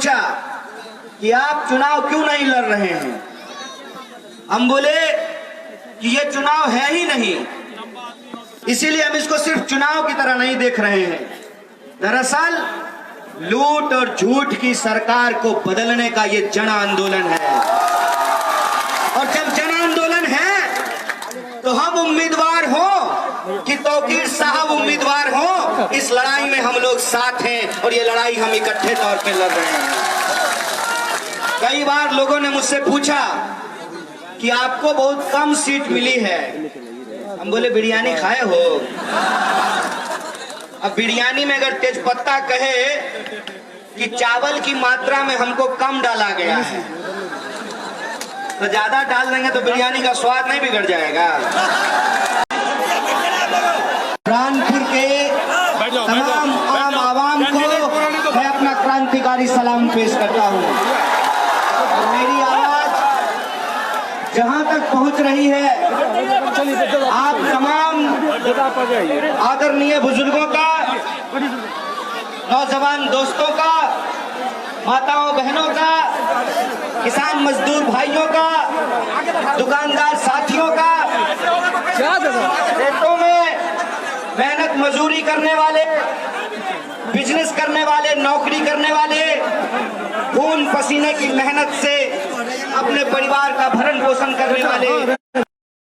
पूछा कि आप चुनाव क्यों नहीं लड़ रहे हैं। हम बोले कि ये चुनाव है ही नहीं, इसीलिए हम इसको सिर्फ चुनाव की तरह नहीं देख रहे हैं। दरअसल लूट और झूठ की सरकार को बदलने का ये जन आंदोलन है, और जब जन आंदोलन है तो हम उम्मीदवार हो कि तौकीर साहब उम्मीदवार हो, इस लड़ाई में हम लोग साथ हैं और ये लड़ाई हम इकट्ठे तौर पे लड़ रहे हैं। कई बार लोगों ने मुझसे पूछा कि आपको बहुत कम सीट मिली है। हम बोले बिरयानी खाए हो? अब बिरयानी में अगर तेजपत्ता कहे कि चावल की मात्रा में हमको कम डाला गया है तो ज्यादा डाल देंगे तो बिरयानी का स्वाद नहीं बिगड़ जाएगा। कानपुर के तमाम आम आवाम को मैं अपना क्रांतिकारी सलाम पेश करता हूँ। मेरी आवाज जहाँ तक पहुँच रही है, आप तमाम आदरणीय बुजुर्गों का, नौजवान दोस्तों का, माताओं बहनों का, किसान मजदूर भाइयों का, दुकानदार साथियों का, खेतों में मेहनत मजदूरी करने वाले, बिजनेस करने वाले, नौकरी करने वाले, खून पसीने की मेहनत से अपने परिवार का भरण पोषण करने वाले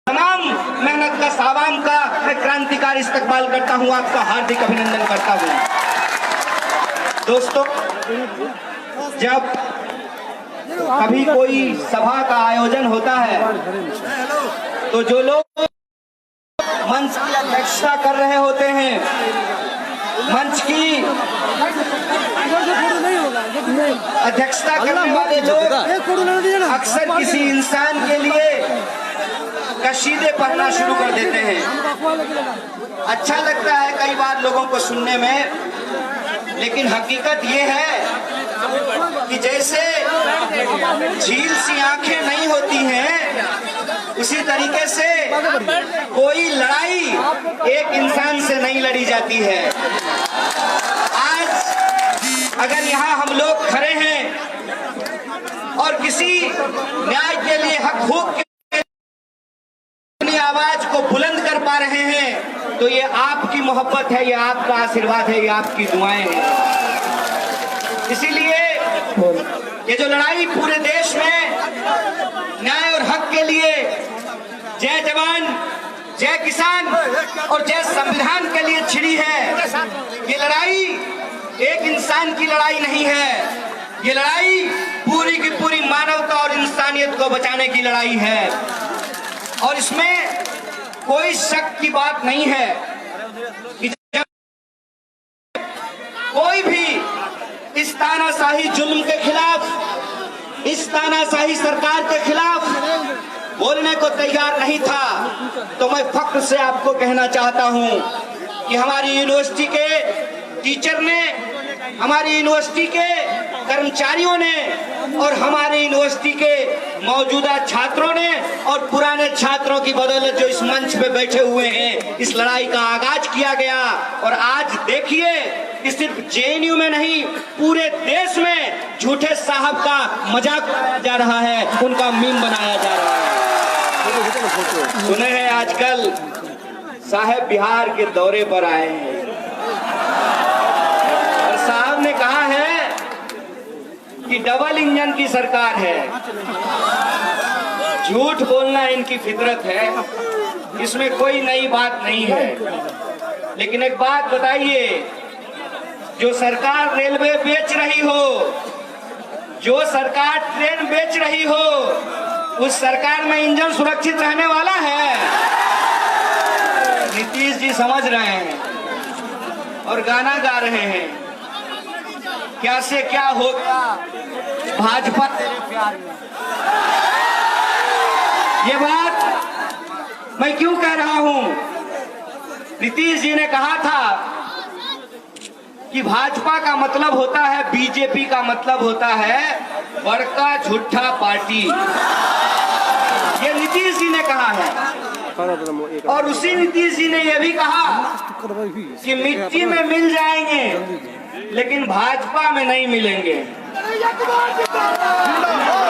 तमाम मेहनत का सावाम का मैं क्रांतिकारी इस्तकबाल करता हूं, आपका हार्दिक अभिनंदन करता हूं। दोस्तों, जब कभी कोई सभा का आयोजन होता है तो जो लोग मंच की अध्यक्षता कर रहे होते हैं, मंच की अध्यक्षता करने वाले लोग अक्सर किसी इंसान के लिए कशीदे पढ़ना शुरू कर देते हैं। अच्छा लगता है कई बार लोगों को सुनने में, लेकिन हकीकत ये है कि जैसे झील सी आंखें नहीं होती हैं, उसी तरीके से कोई लड़ाई एक इंसान से नहीं लड़ी जाती है। आज अगर यहाँ हम लोग खड़े हैं और किसी न्याय के लिए, हक हूक के अपनी आवाज को बुलंद कर पा रहे हैं, तो ये आपकी मोहब्बत है, ये आपका आशीर्वाद है, ये आपकी दुआएं हैं। इसीलिए ये जो लड़ाई पूरे देश में न्याय और हक के लिए, जय जवान जय किसान और जय संविधान के लिए छिड़ी है, ये लड़ाई एक इंसान की लड़ाई नहीं है, ये लड़ाई पूरी की पूरी मानवता और इंसानियत को बचाने की लड़ाई है। और इसमें कोई शक की बात नहीं है कि जब कोई भी इस तानाशाही जुल्म के खिलाफ, इस तानाशाही सरकार के खिलाफ बोलने को तैयार नहीं था, तो मैं फख्र से आपको कहना चाहता हूं कि हमारी यूनिवर्सिटी के टीचर ने, हमारी यूनिवर्सिटी के कर्मचारियों ने और हमारे यूनिवर्सिटी के मौजूदा छात्रों ने और पुराने छात्रों की बदौलत जो इस मंच पे बैठे हुए हैं, इस लड़ाई का आगाज किया गया। और आज देखिए कि सिर्फ जेएनयू में नहीं, पूरे देश में झूठे साहब का मजाक उड़ाया जा रहा है, उनका मीम बनाया जा रहा है। सुने हैं आजकल साहब बिहार के दौरे पर आए हैं और साहब ने कहा है कि डबल इंजन की सरकार है। झूठ बोलना इनकी फितरत है, इसमें कोई नई बात नहीं है। लेकिन एक बात बताइए, जो सरकार रेलवे बेच रही हो, जो सरकार ट्रेन बेच रही हो, उस सरकार में इंजन सुरक्षित रहने वाला है? नीतीश जी समझ रहे हैं और गाना गा रहे हैं, क्या से क्या होगा भाजपा तेरे प्यार में। ये बात मैं क्यों कह रहा हूं? नीतीश जी ने कहा था कि भाजपा का मतलब होता है, बीजेपी का मतलब होता है बड़का झूठा पार्टी। ये नीतीश जी ने कहा है। और उसी नीतीश जी ने यह भी कहा कि मिट्टी में मिल जाएंगे लेकिन भाजपा में नहीं मिलेंगे।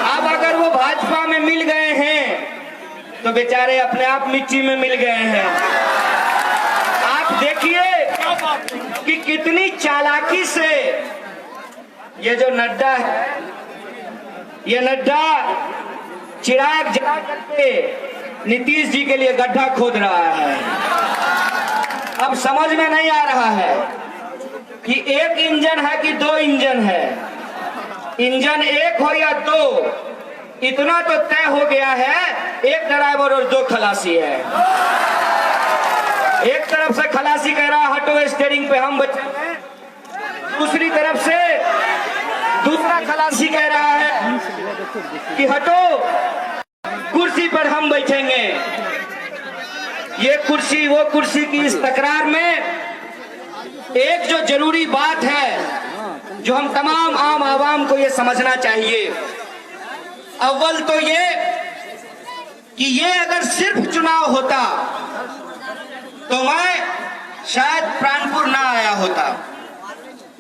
अब अगर वो भाजपा में मिल गए हैं तो बेचारे अपने आप मिट्टी में मिल गए हैं। आप देखिए कि कितनी चालाकी से ये जो नड्डा है, ये नड्डा चिराग जला करके नीतीश जी के लिए गड्ढा खोद रहा है। अब समझ में नहीं आ रहा है कि एक इंजन है कि दो इंजन है। इंजन एक हो या दो, इतना तो तय हो गया है, एक ड्राइवर और दो खलासी है। एक तरफ से खलासी कह रहा है हटो स्टीयरिंग पे हम बचेंगे, दूसरी तरफ से दूसरा खलासी कह रहा है कि हटो कुर्सी पर हम बैठेंगे। ये कुर्सी वो कुर्सी की इस तकरार में एक जो जरूरी बात है जो हम तमाम आम आवाम को ये समझना चाहिए, अव्वल तो ये कि ये अगर सिर्फ चुनाव होता तो मैं शायद प्राणपुर ना आया होता।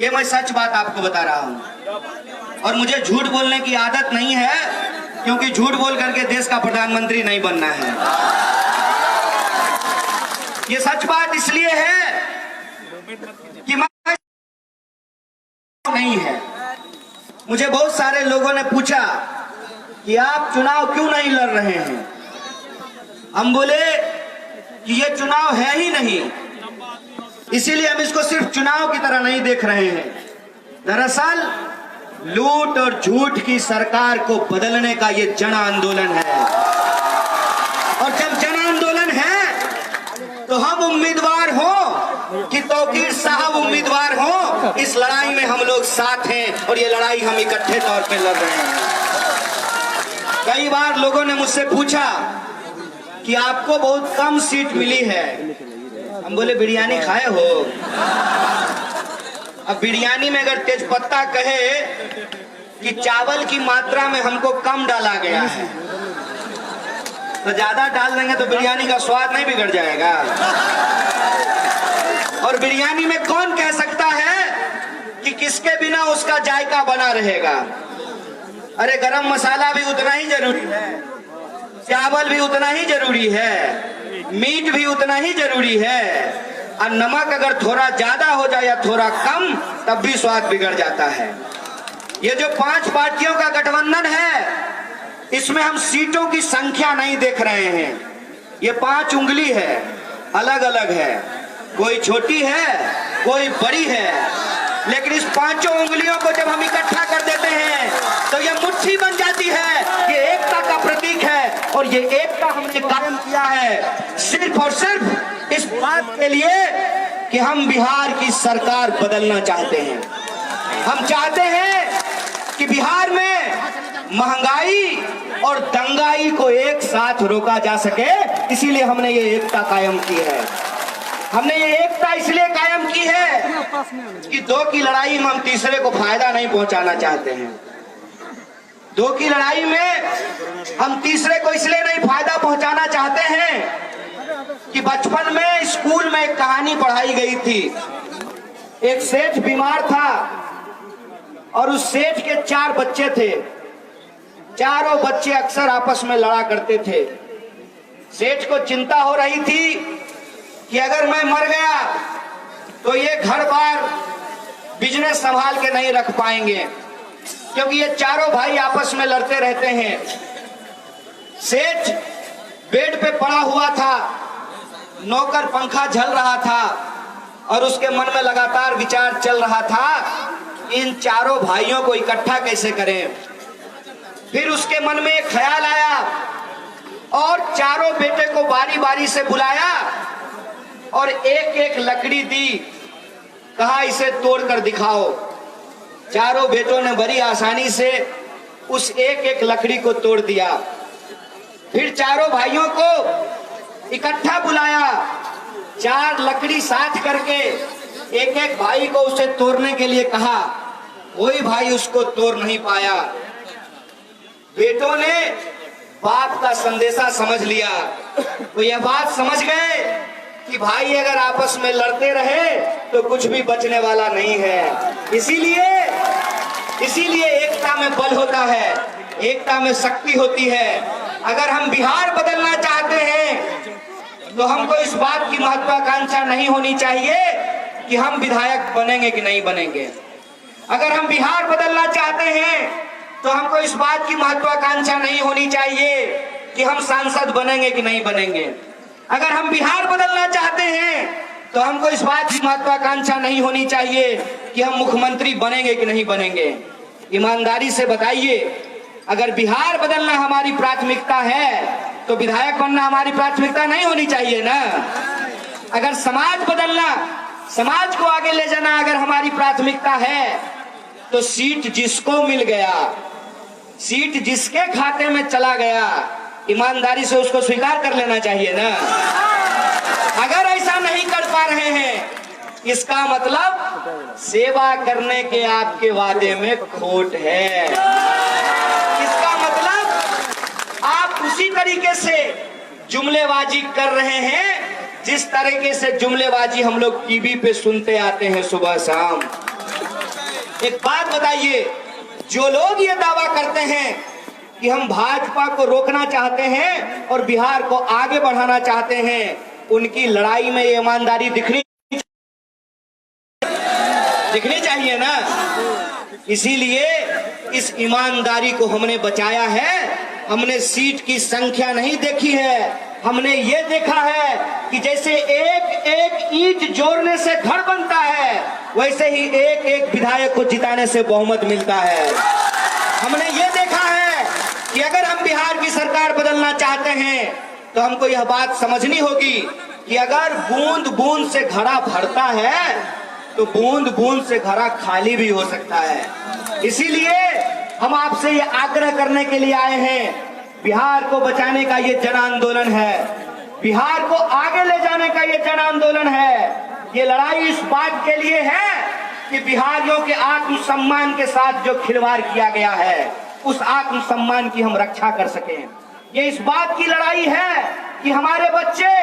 ये मैं सच बात आपको बता रहा हूं और मुझे झूठ बोलने की आदत नहीं है, क्योंकि झूठ बोल करके देश का प्रधानमंत्री नहीं बनना है। ये सच बात इसलिए है कि मैं नहीं है। मुझे बहुत सारे लोगों ने पूछा कि आप चुनाव क्यों नहीं लड़ रहे हैं। हम बोले कि ये चुनाव है ही नहीं, इसीलिए हम इसको सिर्फ चुनाव की तरह नहीं देख रहे हैं। दरअसल लूट और झूठ की सरकार को बदलने का ये जन आंदोलन है, और जब जन आंदोलन है तो हम उम्मीदवार हो कि तौकीर साहब उम्मीदवार हो, इस लड़ाई में हम लोग साथ हैं और ये लड़ाई हम इकट्ठे तौर पे लड़ रहे हैं। कई बार लोगों ने मुझसे पूछा कि आपको बहुत कम सीट मिली है। हम बोले बिरयानी खाए हो? अब बिरयानी में अगर तेजपत्ता कहे कि चावल की मात्रा में हमको कम डाला गया है तो ज्यादा डाल देंगे तो बिरयानी का स्वाद नहीं बिगड़ जाएगा। और बिरयानी में कौन कह सकता है कि किसके बिना उसका जायका बना रहेगा? अरे गरम मसाला भी उतना ही जरूरी है, चावल भी उतना ही जरूरी है, मीट भी उतना ही जरूरी है, और नमक अगर थोड़ा ज्यादा हो जाए या थोड़ा कम तब भी स्वाद बिगड़ जाता है। ये जो 5 पार्टियों का गठबंधन है, इसमें हम सीटों की संख्या नहीं देख रहे हैं। ये 5 उंगली है, अलग अलग है, कोई छोटी है कोई बड़ी है, लेकिन इस 5 उंगलियों को जब हम इकट्ठा कर देते हैं तो ये मुट्ठी बन जाती है। ये एकता का प्रतीक है और ये एकता हमने कायम किया है सिर्फ और सिर्फ इस बात के लिए कि हम बिहार की सरकार बदलना चाहते हैं। हम चाहते हैं कि बिहार में महंगाई और दंगाई को एक साथ रोका जा सके, इसीलिए हमने ये एकता कायम की है। हमने ये एकता इसलिए कायम की है कि 2 की लड़ाई में हम तीसरे को फायदा नहीं पहुंचाना चाहते हैं। 2 की लड़ाई में हम तीसरे को इसलिए नहीं फायदा पहुंचाना चाहते हैं कि बचपन में स्कूल में एक कहानी पढ़ाई गई थी। एक सेठ बीमार था और उस सेठ के 4 बच्चे थे। चारों बच्चे अक्सर आपस में लड़ा करते थे। सेठ को चिंता हो रही थी कि अगर मैं मर गया तो ये घर बार बिजनेस संभाल के नहीं रख पाएंगे, क्योंकि ये चारों भाई आपस में लड़ते रहते हैं। सेठ बेड पे पड़ा हुआ था, नौकर पंखा झल रहा था और उसके मन में लगातार विचार चल रहा था इन चारों भाइयों को इकट्ठा कैसे करें। फिर उसके मन में एक ख्याल आया और चारों बेटे को बारी बारी से बुलाया और एक एक लकड़ी दी, कहा इसे तोड़कर दिखाओ। चारों बेटों ने बड़ी आसानी से उस एक एक लकड़ी को तोड़ दिया। फिर चारों भाइयों को इकट्ठा बुलाया, 4 लकड़ी साथ करके एक एक भाई को उसे तोड़ने के लिए कहा। कोई भाई उसको तोड़ नहीं पाया। बेटों ने बाप का संदेशा समझ लिया, वो यह बात समझ गए कि भाई अगर आपस में लड़ते रहे तो कुछ भी बचने वाला नहीं है। इसीलिए इसीलिए एकता में बल होता है, एकता में शक्ति होती है। अगर हम बिहार बदलना चाहते हैं तो हमको इस बात की महत्वाकांक्षा नहीं होनी चाहिए कि हम विधायक बनेंगे कि नहीं बनेंगे। अगर हम बिहार बदलना चाहते हैं तो हमको इस बात की महत्वाकांक्षा नहीं होनी चाहिए कि हम सांसद बनेंगे कि नहीं बनेंगे। अगर हम बिहार बदलना चाहते हैं तो हमको इस बात की महत्वाकांक्षा नहीं होनी चाहिए कि हम मुख्यमंत्री बनेंगे कि नहीं बनेंगे। ईमानदारी से बताइए, अगर बिहार बदलना हमारी प्राथमिकता है तो विधायक बनना हमारी प्राथमिकता नहीं होनी चाहिए ना। अगर समाज बदलना, समाज को आगे ले जाना अगर हमारी प्राथमिकता है तो सीट जिसको मिल गया, सीट जिसके खाते में चला गया, ईमानदारी से उसको स्वीकार कर लेना चाहिए ना। अगर ऐसा नहीं कर पा रहे हैं, इसका मतलब सेवा करने के आपके वादे में खोट है। इसका मतलब आप उसी तरीके से जुमलेबाजी कर रहे हैं जिस तरीके से जुमलेबाजी हम लोग टीवी पे सुनते आते हैं सुबह शाम। एक बात बताइए, जो लोग ये दावा करते हैं कि हम भाजपा को रोकना चाहते हैं और बिहार को आगे बढ़ाना चाहते हैं, उनकी लड़ाई में ईमानदारी दिखनी चाहिए ना। इसीलिए इस ईमानदारी को हमने बचाया है। हमने सीट की संख्या नहीं देखी है, हमने ये देखा है कि जैसे एक एक ईंट जोड़ने से घर बनता है, वैसे ही एक एक विधायक को जिताने से बहुमत मिलता है। हमने ये देखा है कि अगर हम बिहार की सरकार बदलना चाहते हैं तो हमको यह बात समझनी होगी कि अगर बूंद बूंद से घड़ा भरता है तो बूंद बूंद से घड़ा खाली भी हो सकता है। इसीलिए हम आपसे ये आग्रह करने के लिए आए हैं, बिहार को बचाने का ये जन आंदोलन है, बिहार को आगे ले जाने का ये जन आंदोलन है। ये लड़ाई इस बात के लिए है कि बिहारियों के आत्मसम्मान के साथ जो खिलवाड़ किया गया है, उस आत्मसम्मान की हम रक्षा कर सकें। ये इस बात की लड़ाई है कि हमारे बच्चे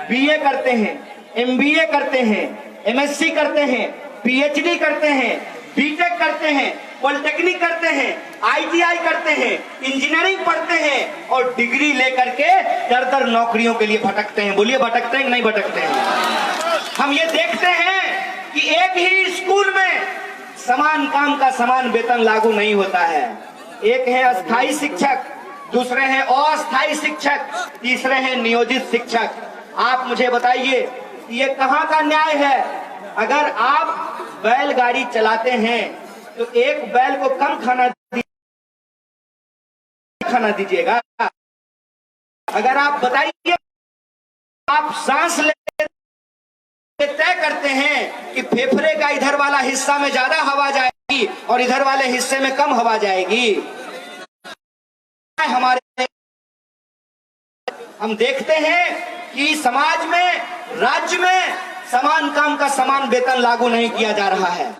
बीए करते हैं, एमबीए करते हैं, एमएससी करते हैं, पीएचडी करते हैं, बीटेक करते हैं, पॉलिटेक्निक करते हैं, आईटीआई करते हैं, इंजीनियरिंग पढ़ते हैं और डिग्री लेकर के दर नौकरियों के लिए भटकते हैं। बोलिए भटकते हैं कि नहीं भटकते हैं? हम ये देखते हैं कि एक ही स्कूल में समान काम का समान वेतन लागू नहीं होता है। एक है अस्थायी शिक्षक, दूसरे हैं अस्थायी शिक्षक, तीसरे हैं नियोजित शिक्षक। आप मुझे बताइए ये कहाँ का न्याय है? अगर आप बैलगाड़ी चलाते हैं तो एक बैल को कम खाना दीजिएगा। अगर आप बताइए, आप सांस ले तय करते हैं कि फेफड़े का इधर वाला हिस्सा में ज्यादा हवा जाएगी और इधर वाले हिस्से में कम हवा जाएगी। हमारे हम देखते हैं कि समाज में, राज्य में समान काम का समान वेतन लागू नहीं किया जा रहा है।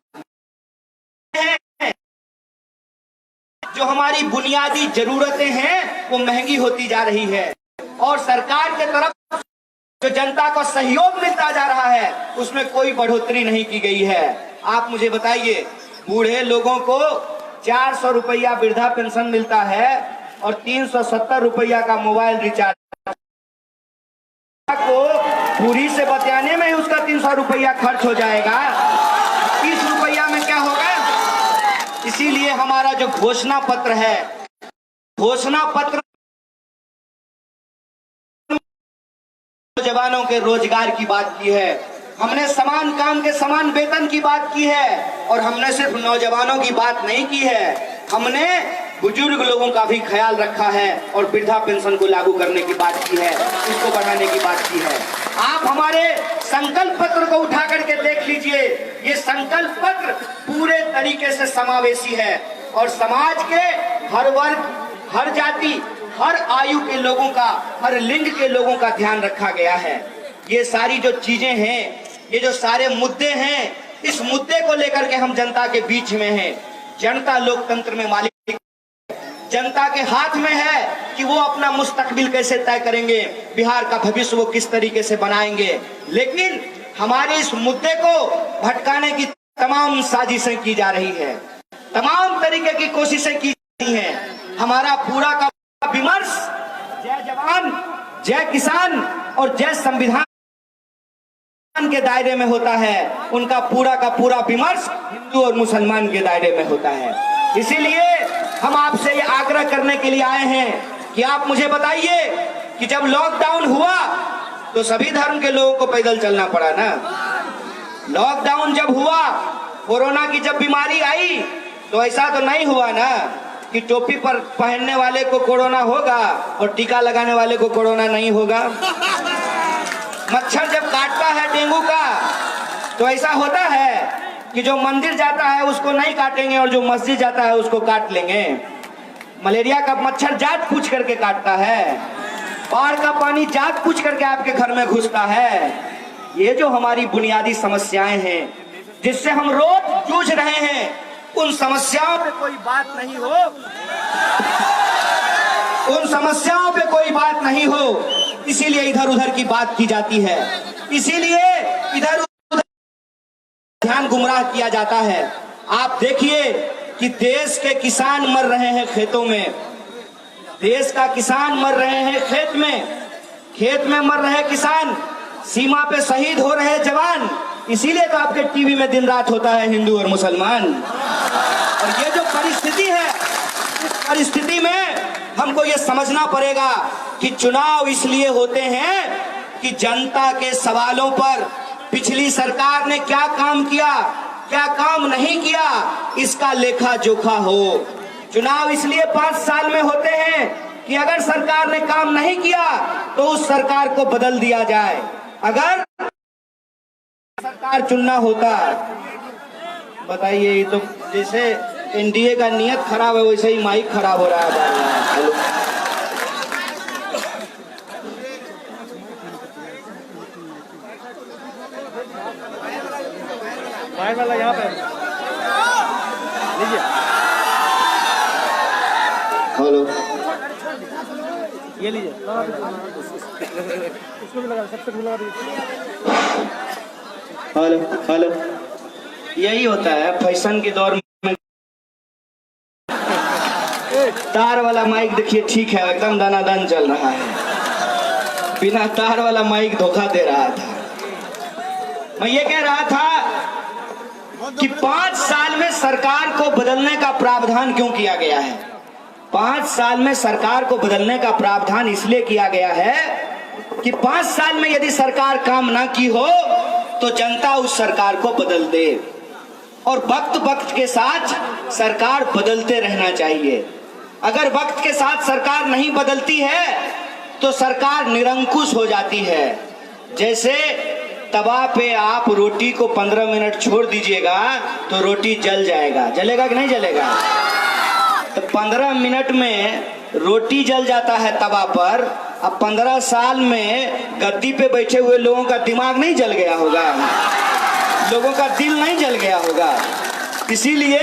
जो हमारी बुनियादी जरूरतें हैं वो महंगी होती जा रही है और सरकार के तरफ जो जनता को सहयोग मिलता जा रहा है उसमें कोई बढ़ोतरी नहीं की गई है। आप मुझे बताइए, बूढ़े लोगों को 400 रुपया वृद्धा पेंशन मिलता है और 370 रुपया का मोबाइल रिचार्ज को पूरी से बचाने में उसका 300 रुपया खर्च हो जाएगा। 30 रुपया में क्या होगा? इसीलिए हमारा जो घोषणा पत्र है, घोषणा पत्र नौजवानों के रोजगार की बात की है, हमने समान काम के समान वेतन की बात की है और हमने सिर्फ नौजवानों की बात नहीं की है, हमने बुजुर्ग लोगों का भी ख्याल रखा है और वृद्धा पेंशन को लागू करने की बात की है, इसको बढ़ाने की बात की है। आप हमारे संकल्प पत्र को उठा करके देख लीजिए, ये संकल्प पत्र पूरे तरीके से समावेशी है और समाज के हर वर्ग, हर जाति, हर आयु के लोगों का, हर लिंग के लोगों का ध्यान रखा गया है। ये सारी जो चीजें हैं, ये जो सारे मुद्दे हैं, इस मुद्दे को लेकर के हम जनता के बीच में हैं। जनता लोकतंत्र में मालिक, जनता के हाथ में है कि वो अपना मुस्तकबिल कैसे तय करेंगे, बिहार का भविष्य वो किस तरीके से बनाएंगे। लेकिन हमारे इस मुद्दे को भटकाने की तमाम साजिशें की जा रही है। तमाम तरीके की कोशिशें की जाती हैं। हमारा पूरा का विमर्श जय जवान, जय किसान और जय संविधान के दायरे में होता है। उनका पूरा का पूरा विमर्श हिंदू और मुसलमान के दायरे में होता है। इसीलिए हम आपसे ये आग्रह करने के लिए आए हैं कि आप मुझे बताइए कि जब लॉकडाउन हुआ तो सभी धर्म के लोगों को पैदल चलना पड़ा ना। लॉकडाउन जब हुआ, कोरोना की जब बीमारी आई तो ऐसा तो नहीं हुआ ना कि टोपी पर पहनने वाले को कोरोना होगा और टीका लगाने वाले को कोरोना नहीं होगा। मच्छर जब काटता है डेंगू का तो ऐसा होता है कि जो मंदिर जाता है उसको नहीं काटेंगे और जो मस्जिद जाता है उसको काट लेंगे। मलेरिया का मच्छर जात पूछ करके काटता है, बाढ़ का पानी जात पूछ करके आपके घर में घुसता है। ये जो हमारी बुनियादी समस्याएं हैं जिससे हम रोज जूझ रहे हैं, उन समस्याओं पे कोई बात नहीं हो, उन समस्याओं पे कोई बात नहीं हो, इसीलिए इधर उधर की बात की जाती है, इसीलिए इधर उधर ध्यान गुमराह किया जाता है। आप देखिए कि देश के किसान मर रहे हैं खेतों में, देश का किसान मर रहे हैं खेत में मर रहे किसान, सीमा पे शहीद हो रहे जवान। इसीलिए तो आपके टीवी में दिन रात होता है हिंदू और मुसलमान। और ये जो परिस्थिति है, इस परिस्थिति में हमको ये समझना पड़ेगा कि चुनाव इसलिए होते हैं कि जनता के सवालों पर पिछली सरकार ने क्या काम किया, क्या काम नहीं किया, इसका लेखा जोखा हो। चुनाव इसलिए 5 साल में होते हैं कि अगर सरकार ने काम नहीं किया तो उस सरकार को बदल दिया जाए। अगर सरकार चुनना होता, बताइए, ये तो जैसे एनडीए का नियत खराब है वैसे ही माइक खराब हो रहा है। माइक वाला यहाँ पे लीजिए। हेलो, ये लीजिए, इसको भी लगा, सबसे लगा दीजिए। हेलो हेलो, यही होता है फैशन के दौर में। तार वाला माइक देखिए, ठीक है, एकदम दनादन चल रहा है। बिना तार वाला माइक धोखा दे रहा था। मैं ये कह रहा था कि 5 साल में सरकार को बदलने का प्रावधान क्यों किया गया है। 5 साल में सरकार को बदलने का प्रावधान इसलिए किया गया है कि 5 साल में यदि सरकार काम ना की हो तो जनता उस सरकार को बदल दे। और वक्त के साथ सरकार बदलते रहना चाहिए। अगर वक्त के साथ सरकार नहीं बदलती है तो सरकार निरंकुश हो जाती है। जैसे तवा पे आप रोटी को 15 मिनट छोड़ दीजिएगा तो रोटी जल जाएगा, जलेगा कि नहीं जलेगा? तो 15 मिनट में रोटी जल जाता है तवा पर। अब 15 साल में गद्दी पे बैठे हुए लोगों का दिमाग नहीं जल गया होगा, लोगों का दिल नहीं जल गया होगा। इसीलिए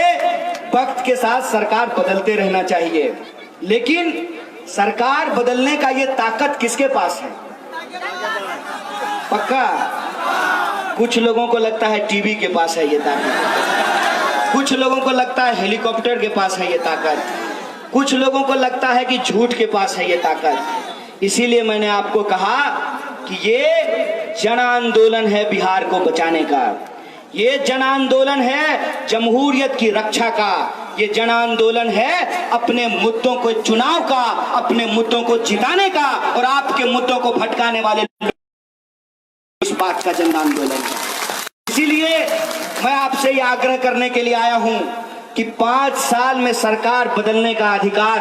वक्त के साथ सरकार बदलते रहना चाहिए। लेकिन सरकार बदलने का ये ताकत किसके पास है? पक्का कुछ लोगों को लगता है टीवी के पास है ये ताकत, कुछ लोगों को लगता है हेलीकॉप्टर के पास है ये ताकत, कुछ लोगों को लगता है कि झूठ के पास है ये ताकत। इसीलिए मैंने आपको कहा कि ये जन आंदोलन है बिहार को बचाने का, ये जन आंदोलन है जमहूरियत की रक्षा का, ये जन आंदोलन है अपने मुद्दों को, चुनाव का, अपने मुद्दों को जिताने का और आपके मुद्दों को भटकाने वाले इस बात का जन आंदोलन है। इसीलिए मैं आपसे ये आग्रह करने के लिए आया हूं कि 5 साल में सरकार बदलने का अधिकार,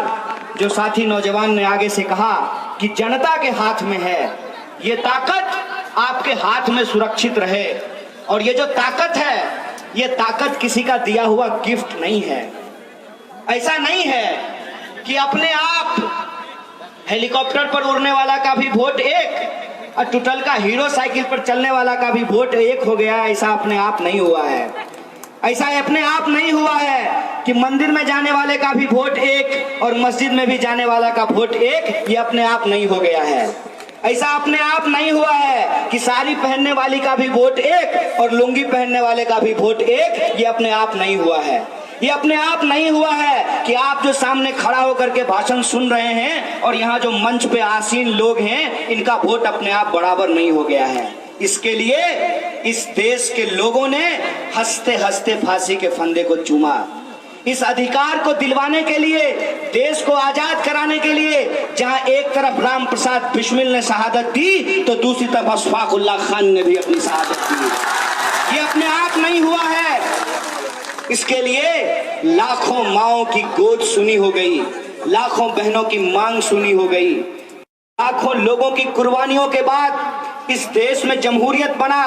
जो साथी नौजवान ने आगे से कहा कि जनता के हाथ में है, ये ताकत आपके हाथ में सुरक्षित रहे। और ये जो ताकत है, ये ताकत किसी का दिया हुआ गिफ्ट नहीं है। ऐसा नहीं है कि अपने आप हेलीकॉप्टर पर उड़ने वाला का भी वोट एक और टुटल का हीरो साइकिल पर चलने वाला का भी वोट एक हो गया। ऐसा अपने आप नहीं हुआ है। ऐसा अपने आप नहीं हुआ है कि मंदिर में जाने वाले का भी वोट एक और मस्जिद में भी जाने वाला का वोट एक, ये अपने आप नहीं हो गया है। ऐसा अपने आप नहीं हुआ है कि साड़ी पहनने वाली का भी वोट एक और लुंगी पहनने वाले का भी वोट एक, ये अपने आप नहीं हुआ है। ये अपने आप नहीं हुआ है कि आप जो सामने खड़ा होकर के भाषण सुन रहे हैं और यहाँ जो मंच पे आसीन लोग हैं, इनका वोट अपने आप बराबर नहीं हो गया है। इसके लिए इस देश के लोगों ने हंसते हंसते फांसी के फंदे को चूमा। इस अधिकार को दिलवाने के लिए, देश को आजाद कराने के लिए, जहां एक तरफ राम प्रसाद बिस्मिल ने शहादत दी तो दूसरी तरफ अशफाकुल्लाह खान ने भी अपनी शहादत दी। ये अपने आप नहीं हुआ है। इसके लिए लाखों माओं की गोद सुनी हो गई, लाखों बहनों की मांग सुनी हो गई, लाखों लोगों की कुर्बानियों के बाद इस देश में जमहूरियत बना,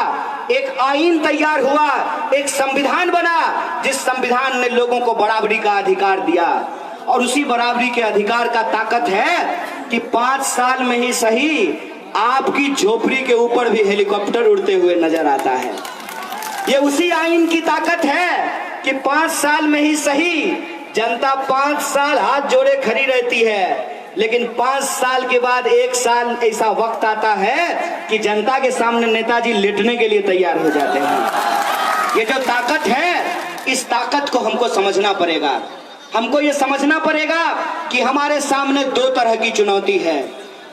एक आईन तैयार हुआ, एक संविधान बना, जिस संविधान ने लोगों को बराबरी का अधिकार दिया। और उसी बराबरी के अधिकार का ताकत है कि 5 साल में ही सही आपकी झोपड़ी के ऊपर भी हेलीकॉप्टर उड़ते हुए नजर आता है। ये उसी आईन की ताकत है कि 5 साल में ही सही जनता 5 साल हाथ जोड़े खड़ी रहती है, लेकिन 5 साल के बाद 1 साल ऐसा वक्त आता है कि जनता के सामने नेताजी लेटने के लिए तैयार हो जाते हैं। ये जो ताकत है, इस ताकत को हमको समझना पड़ेगा। हमको ये समझना पड़ेगा कि हमारे सामने 2 तरह की चुनौती है।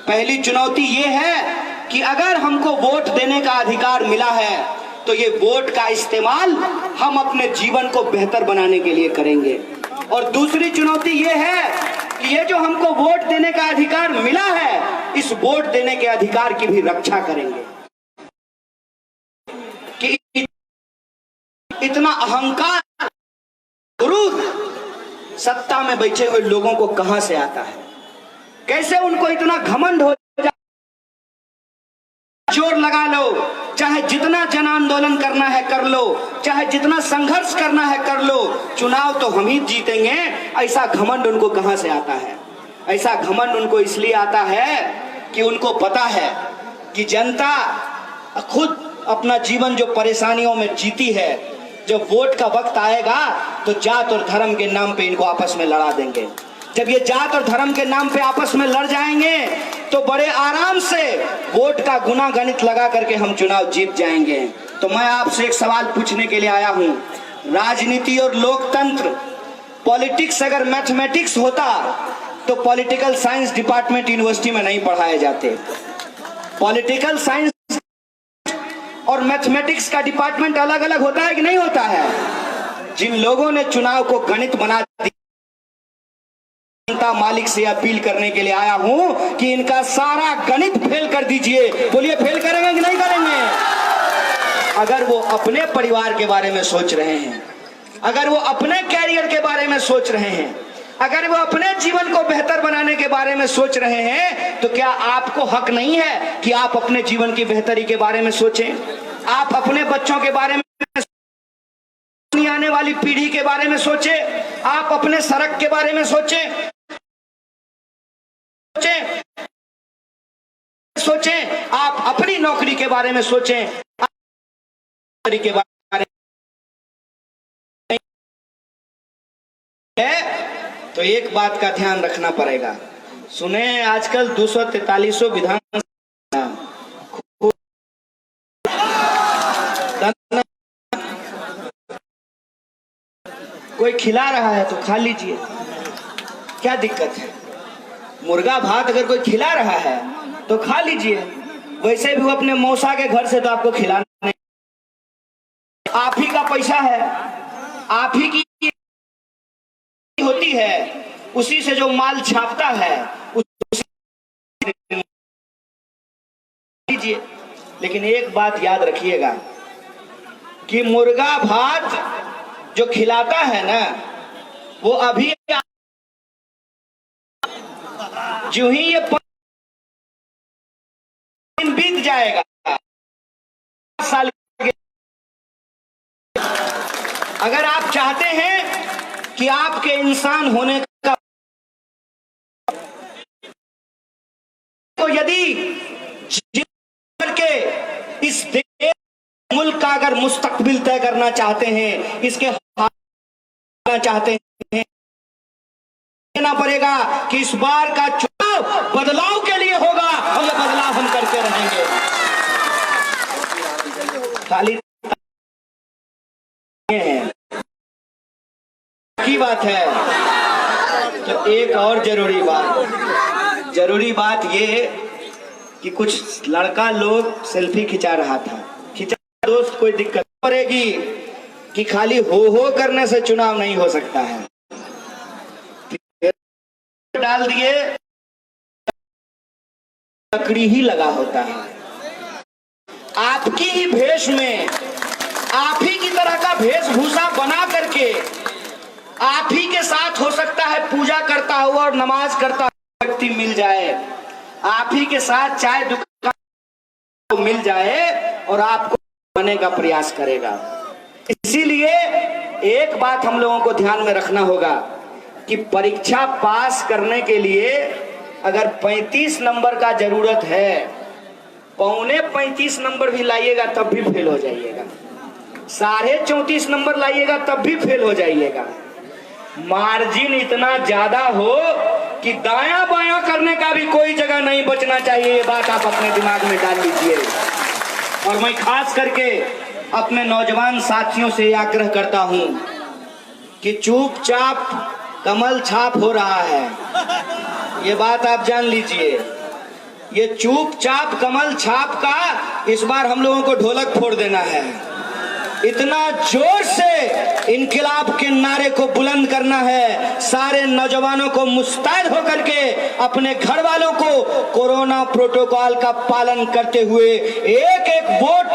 पहली चुनौती ये है कि अगर हमको वोट देने का अधिकार मिला है तो ये वोट का इस्तेमाल हम अपने जीवन को बेहतर बनाने के लिए करेंगे। और दूसरी चुनौती ये है कि ये जो हमको वोट देने का अधिकार मिला है, इस वोट देने के अधिकार की भी रक्षा करेंगे। कि इतना अहंकार, क्रोध सत्ता में बैठे हुए लोगों को कहां से आता है? कैसे उनको इतना घमंड हो जाए? जोर लगा लो, चाहे जितना जन आंदोलन करना है कर लो, चाहे जितना संघर्ष करना है कर लो, चुनाव तो हम ही जीतेंगे। ऐसा घमंड उनको कहां से आता है? ऐसा घमंड उनको इसलिए आता है कि उनको पता है कि जनता खुद अपना जीवन जो परेशानियों में जीती है, जब वोट का वक्त आएगा तो जात और धर्म के नाम पे इनको आपस में लड़ा देंगे। जब ये जात और धर्म के नाम पे आपस में लड़ जाएंगे तो बड़े आराम से वोट का गुना गणित लगा करके हम चुनाव जीत जाएंगे। तो मैं आपसे एक सवाल पूछने के लिए आया हूं। राजनीति और लोकतंत्र, पॉलिटिक्स अगर मैथमेटिक्स होता तो पॉलिटिकल साइंस डिपार्टमेंट यूनिवर्सिटी में नहीं पढ़ाए जाते। पॉलिटिकल साइंस और मैथमेटिक्स का डिपार्टमेंट अलग अलग होता है कि नहीं होता है? जिन लोगों ने चुनाव को गणित बना दिया, जनता मालिक से अपील करने के लिए आया हूं कि इनका सारा गणित फेल कर दीजिए। बोलिए, फेल करेंगे कि नहीं करेंगे? अगर वो अपने परिवार के बारे में सोच रहे हैं, अगर वो अपने कैरियर के बारे में सोच रहे हैं, अगर वो अपने जीवन को बेहतर बनाने के बारे में सोच रहे हैं, तो क्या आपको हक नहीं है कि आप अपने जीवन की बेहतरी के बारे में सोचें? आप अपने बच्चों के बारे में, आने वाली पीढ़ी के बारे में सोचें। आप अपने सड़क के बारे में सोचें, आप अपनी नौकरी के बारे में सोचें, के बारे में तो एक बात का ध्यान रखना पड़ेगा। सुने, आजकल 243 विधान कोई खिला रहा है तो खा लीजिए, क्या दिक्कत है? मुर्गा भात अगर कोई खिला रहा है तो खा लीजिए। वैसे भी वो अपने मौसा के घर से तो आपको खिलाना नहीं, आप ही का पैसा है, आप ही की होती है, उसी से जो माल छापता है लीजिए। लेकिन एक बात याद रखिएगा कि मुर्गा भात जो खिलाता है ना, वो अभी जो ही ये बीत जाएगा, साल अगर आप चाहते हैं कि आपके इंसान होने का, तो यदि के इस देश मुल्क का अगर मुस्तकबिल तय करना चाहते हैं, इसके चाहते हैं, कहना पड़ेगा कि इस बार का चुनाव बदलाव के लिए होगा और ये बदलाव हम करके रहेंगे। खाली की बात है। तो एक और जरूरी बात ये कि कुछ लड़का लोग सेल्फी खिंचा रहा था। खिंचा दोस्त, कोई दिक्कत पड़ेगी कि खाली हो करने से चुनाव नहीं हो सकता है। डाल दिए, लकड़ी ही लगा होता है। आपकी ही भेष में, आप ही की तरह का वेशभूषा बना करके आप ही के साथ हो सकता है पूजा करता हुआ और नमाज करता हुआ व्यक्ति मिल जाए, आप ही के साथ चाय दुकान मिल जाए और आपको बनने का प्रयास करेगा। इसीलिए एक बात हम लोगों को ध्यान में रखना होगा कि परीक्षा पास करने के लिए अगर 35 नंबर का जरूरत है, पौने 35 नंबर भी लाइएगा तब भी फेल हो जाइएगा, 34.5 नंबर लाइएगा तब भी फेल हो जाइएगा। मार्जिन इतना ज्यादा हो कि दायां बायां करने का भी कोई जगह नहीं बचना चाहिए। ये बात आप अपने दिमाग में डाल लीजिए। और मैं खास करके अपने नौजवान साथियों से आग्रह करता हूं कि चुपचाप कमल छाप हो रहा है, ये बात आप जान लीजिए। ये चुपचाप कमल छाप का इस बार हम लोगों को ढोलक फोड़ देना है। इतना जोर से इनकिलाब के नारे को बुलंद करना है, सारे नौजवानों को मुस्तैद होकर के अपने घर वालों को कोरोना प्रोटोकॉल का पालन करते हुए एक एक वोट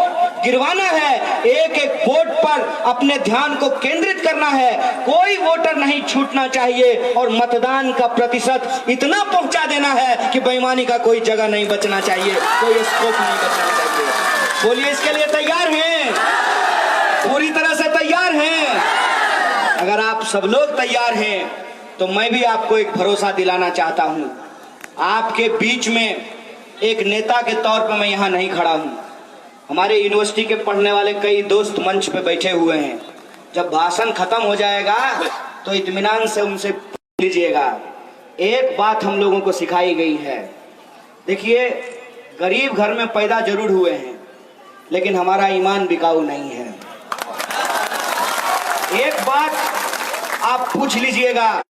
गिरवाना है, एक एक वोट पर अपने ध्यान को केंद्रित करना है। कोई वोटर नहीं छूटना चाहिए और मतदान का प्रतिशत इतना पहुंचा देना है कि बेईमानी का कोई जगह नहीं बचना चाहिए, कोई स्कोप नहीं बचना चाहिए। बोलिए, इसके लिए तैयार हैं? पूरी तरह से तैयार हैं? अगर आप सब लोग तैयार हैं तो मैं भी आपको एक भरोसा दिलाना चाहता हूं। आपके बीच में एक नेता के तौर पर मैं यहां नहीं खड़ा हूं। हमारे यूनिवर्सिटी के पढ़ने वाले कई दोस्त मंच पे बैठे हुए हैं। जब भाषण खत्म हो जाएगा तो इत्मीनान से उनसे पूछ लीजिएगा। एक बात हम लोगों को सिखाई गई है, देखिए, गरीब घर में पैदा जरूर हुए हैं लेकिन हमारा ईमान बिकाऊ नहीं है। एक बात आप पूछ लीजिएगा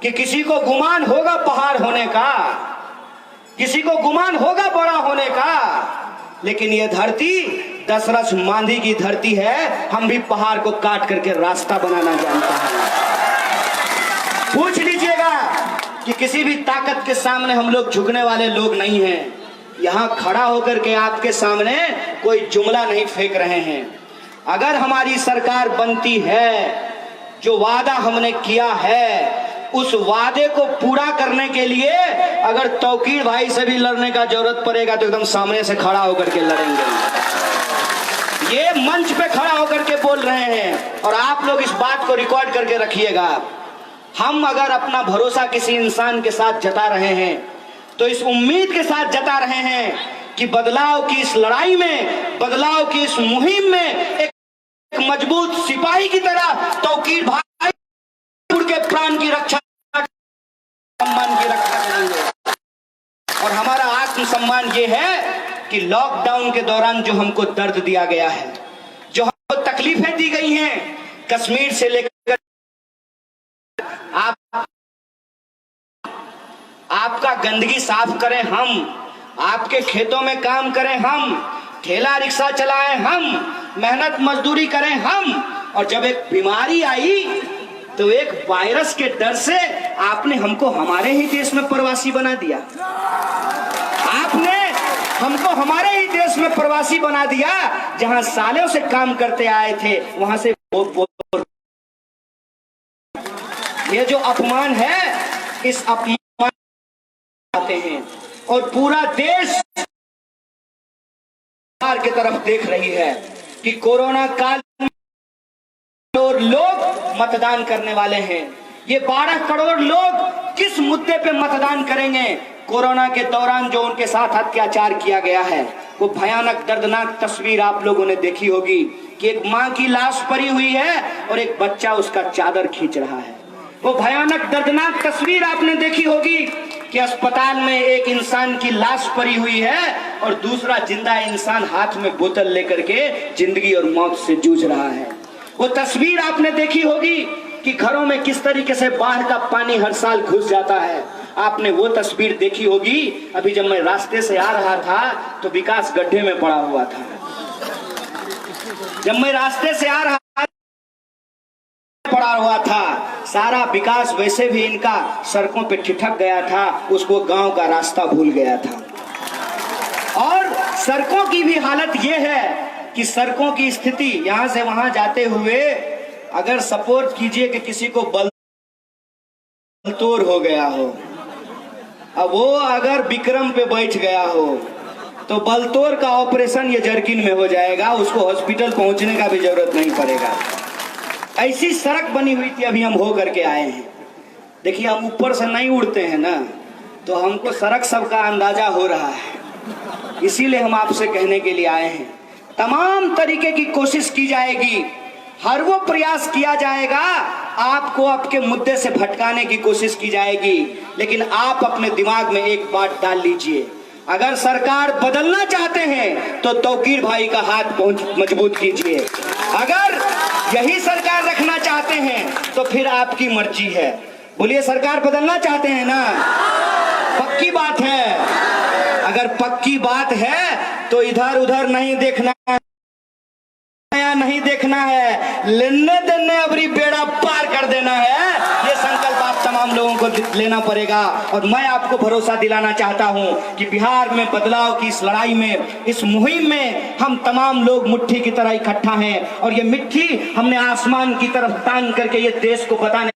कि किसी को गुमान होगा पहाड़ होने का, किसी को गुमान होगा बड़ा होने का, लेकिन यह धरती दशरथ मांझी की धरती है। हम भी पहाड़ को काट करके रास्ता बनाना जानता है। पूछ लीजिएगा कि किसी भी ताकत के सामने हम लोग झुकने वाले लोग नहीं हैं। यहां खड़ा होकर के आपके सामने कोई जुमला नहीं फेंक रहे हैं। अगर हमारी सरकार बनती है, जो वादा हमने किया है उस वादे को पूरा करने के लिए अगर तौकीर भाई से भी लड़ने का जरूरत पड़ेगा तो एकदम सामने से खड़ा होकर के लड़ेंगे। ये मंच पे खड़ा होकर के बोल रहे हैं और आप लोग इस बात को रिकॉर्ड करके रखिएगा। हम अगर अपना भरोसा किसी इंसान के साथ जता रहे हैं तो इस उम्मीद के साथ जता रहे हैं कि बदलाव की इस लड़ाई में, बदलाव की इस मुहिम में एक मजबूत सिपाही की तरह तौकीर भाई के प्राण की रक्षा, सम्मान की रक्षा करेंगे। और हमारा आत्मसम्मान ये है कि लॉकडाउन के दौरान जो हमको दर्द दिया गया है, जो हमको तकलीफें दी गई हैं, कश्मीर से लेकर आपका गंदगी साफ करें हम, आपके खेतों में काम करें हम, ठेला रिक्शा चलाएं हम, मेहनत मजदूरी करें हम। और जब एक बीमारी आई तो एक वायरस के डर से आपने हमको हमारे ही देश में प्रवासी बना दिया। आपने हमको हमारे ही देश में प्रवासी बना दिया, जहां सालों से काम करते आए थे वहां से ये जो अपमान है, इस अपमान आते हैं और पूरा देश की तरफ देख रही है कि कोरोना काल में करोड़ लोग मतदान करने वाले हैं। ये 12 करोड़ लोग किस मुद्दे पे मतदान करेंगे? कोरोना के दौरान जो उनके साथ अत्याचार किया गया है, वो भयानक दर्दनाक तस्वीर आप लोगों ने देखी होगी कि एक माँ की लाश पड़ी हुई है और एक बच्चा उसका चादर खींच रहा है। वो भयानक दर्दनाक तस्वीर आपने देखी होगी कि अस्पताल में एक इंसान की लाश पड़ी हुई है और दूसरा जिंदा इंसान हाथ में बोतल लेकर के जिंदगी और मौत से जूझ रहा है। वो तस्वीर आपने देखी होगी कि घरों में किस तरीके से बाढ़ का पानी हर साल घुस जाता है। आपने वो तस्वीर देखी होगी, अभी जब मैं रास्ते से आ रहा था तो विकास गड्ढे में पड़ा हुआ था। जब मैं रास्ते से आ रहा पड़ा हुआ था, सारा विकास वैसे भी इनका सड़कों पे ठिठक गया था, उसको गांव का रास्ता भूल गया था। और सड़कों की भी हालत यह है कि सड़कों की स्थिति यहां से वहां जाते हुए, अगर सपोर्ट कीजिए कि किसी को बलतोड़ हो गया हो, अब वो अगर विक्रम पे बैठ गया हो तो बलतोड़ का ऑपरेशन ये जर्किन में हो जाएगा, उसको हॉस्पिटल पहुंचने का भी जरूरत नहीं पड़ेगा। ऐसी सड़क बनी हुई थी, अभी हम हो करके आए हैं। देखिए, हम ऊपर से नहीं उड़ते हैं ना, तो हमको सड़क सबका अंदाजा हो रहा है, इसीलिए हम आपसे कहने के लिए आए हैं। तमाम तरीके की कोशिश की जाएगी, हर वो प्रयास किया जाएगा, आपको आपके मुद्दे से भटकाने की कोशिश की जाएगी, लेकिन आप अपने दिमाग में एक बात डाल लीजिए, अगर सरकार बदलना चाहते हैं तो तौकीर भाई का हाथ मजबूत कीजिए। अगर यही सरकार रखना चाहते हैं तो फिर आपकी मर्जी है। बोलिए, सरकार बदलना चाहते हैं ना? पक्की बात है। अगर पक्की बात है तो इधर उधर नहीं देखना है, नहीं देखना है, लेने देने अबरी बेड़ा पार कर देना है। ये संकल्प आप तमाम लोगों को लेना पड़ेगा। और मैं आपको भरोसा दिलाना चाहता हूं कि बिहार में बदलाव की इस लड़ाई में, इस मुहिम में हम तमाम लोग मुट्ठी की तरह इकट्ठा हैं। और ये मिट्टी हमने आसमान की तरफ तान करके ये देश को बताने,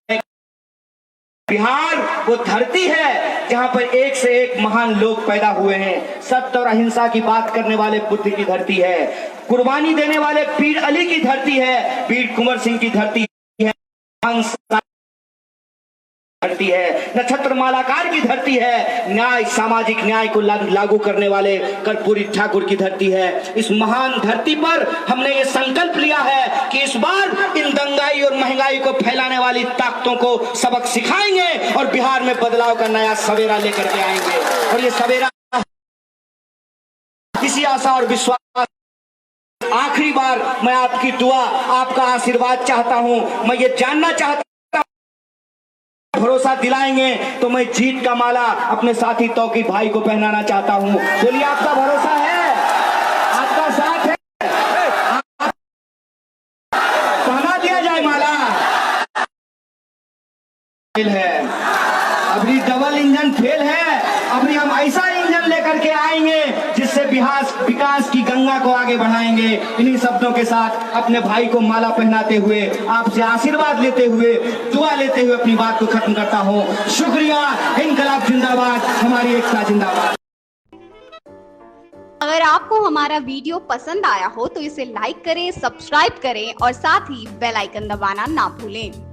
बिहार वो धरती है जहां पर एक से एक महान लोग पैदा हुए हैं। सत्य और अहिंसा की बात करने वाले बुद्ध की धरती है, कुर्बानी देने वाले पीर अली की धरती है, वीर कुंवर सिंह की धरती है, धरती है, नक्षत्र मालाकार की धरती है, न्याय, सामाजिक न्याय को लागू करने वाले कर्पूरी ठाकुर की धरती है। इस महान धरती पर हमने ये संकल्प लिया है कि इस बार इन दंगाई और महंगाई को फैलाने वाली ताकतों को सबक सिखाएंगे और बिहार में बदलाव का नया सवेरा लेकर के आएंगे। और ये सवेरा इसी आशा और विश्वास, आखिरी बार मैं आपकी दुआ, आपका आशीर्वाद चाहता हूं। मैं ये जानना चाहता हूं, भरोसा दिलाएंगे तो मैं जीत का माला अपने साथी तौकीर भाई को पहनाना चाहता हूं। बोलिए, आपका भरोसा है, आपका साथ है, पहना दिया जाए माला। फेल है, अभी डबल इंजन फेल है, अभी हम ऐसा इंजन लेकर के आएंगे जिससे विकास की गंगा को आगे बढ़ाएंगे। इन्हीं शब्दों के साथ अपने भाई को माला पहनाते हुए, आपसे आशीर्वाद लेते हुए, दुआ लेते हुए अपनी बात को खत्म करता हूं। शुक्रिया। इनकलाब जिंदाबाद, हमारी एकता जिंदाबाद। अगर आपको हमारा वीडियो पसंद आया हो तो इसे लाइक करें, सब्सक्राइब करें और साथ ही बेल आइकन दबाना ना भूलें।